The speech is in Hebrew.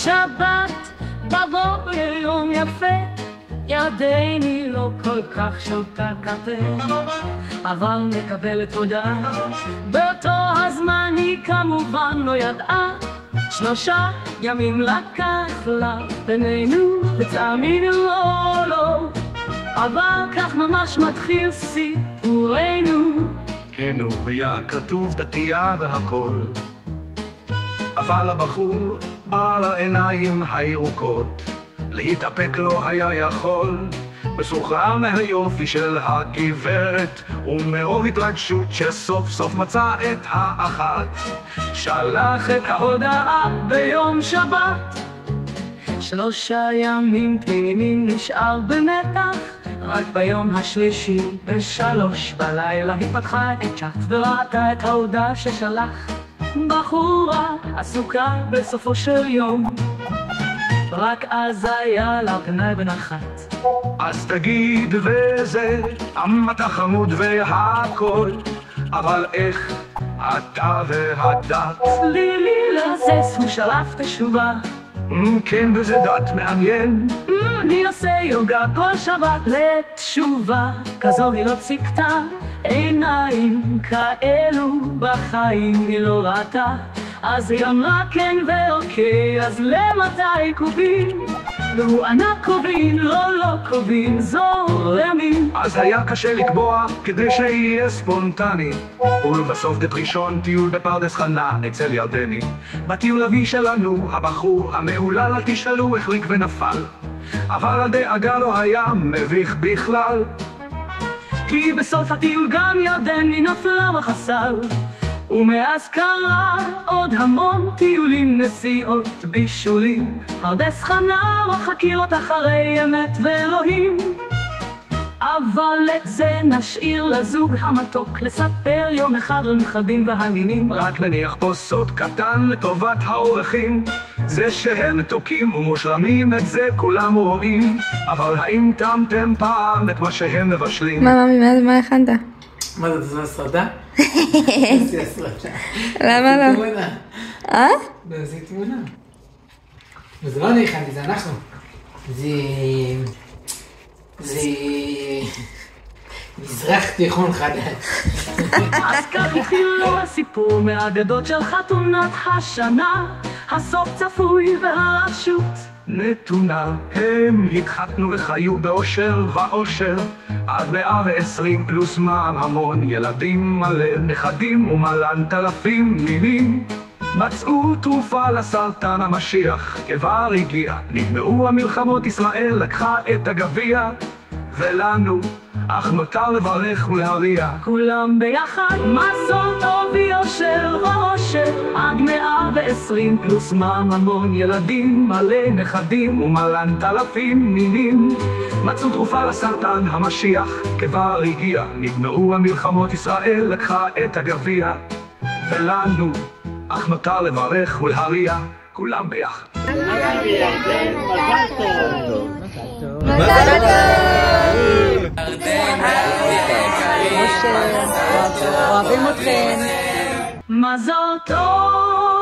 שבת בבוקר יום יפה, ידני לא כל כך שותה קפה, אבל מקבלת תודה. באותו הזמן היא כמובן לא ידעה, 3 ימים לקח לה בינינו, ותאמינו או לא, אבל כך ממש מתחיל סיפורנו. כן, והיה כתוב דתייה והכל, אבל הבחור על העיניים הירוקות להתאפק לא היה יכול. מסוחרר מהיופי של הגברת ומרוב התרגשות שסוף סוף מצא את האחת, שלח את ההודעה ביום שבת. 3 ימים תמימים נשאר במתח, רק ביום השלישי ב3 בלילה היא פתחה את צ'אט וראתה את ההודעה ששלח. בחורה עסוקה בסופו של יום, רק אז היה לה פנאי בנחת. אז תגיד וזה, אתה חמוד והכל, אבל איך אתה והדת? לילי לזס הוא שלף תשובה. כן, וזה דת מעניין. אני עושה יוגה כל שבת לתשובה, כזו היא לא ציפתה, עיניים כאלו בחיים היא לא ראתה. אז היא אמרה כן ואוקיי, אז למתי קובעים? והוא ענה קובעים, לא קובעים, זורמים. אז היה קשה לקבוע כדי שיהיה ספונטני, ולבסוף דט ראשון טיול בפרדס חנה אצל ירדני. בטיול אבי שלנו הבחור המהולל, אל תשאלו החליק ונפל, אבל הדאגה לא היה מביך בכלל, כי בסוף הטיול גם ירדני נפלה בחסל. ומאז קרה עוד המון טיולים, נסיעות, בישולים, פרדס חנה וחקירות אחרי אמת ואלוהים. אבל את זה נשאיר לזוג המתוק לספר יום אחד לנכדים והנינים. רק נניח פה סוד קטן לטובת העורכים, זה שהם מתוקים ומושלמים את זה כולם רואים, אבל האם טעמתם פעם את מה שהם מבשלים? מה הכנת? מה זה, זו הסרדה? איזה הסרדה? למה לא? תמונה. זה תמונה. וזה לא אני הכנתי, זה אנחנו. זה מזרח תיכון חדש. אז כך התחיל לו הסיפור מהאגדות של חתונת השנה, הסוף צפוי והרשות נתונה. הם התחתנו וחיו באושר ואושר עד 120 פלוס מע"מ, המון ילדים, מלא נכדים ומלן אלפים נינים. מצאו תרופה לסרטן, המשיח כבר הגיע, נגמרו המלחמות, ישראל לקחה את הגביע, ולנו אך נותר לברך ולהריע. כולם ביחד מזון טוב ויושר ואושר עד 120 פלוס מע"מ, המון ילדים, מלא נכדים ומלן אלפים נינים. מצאו תרופה לסרטן, המשיח כבר הגיע, נגמרו המלחמות, ישראל לקחה את הגביע, ולנו אך נותר לברך ולהריע. כולם ביחד. מזל טוב! אוהבים אתכם. מזל טוב!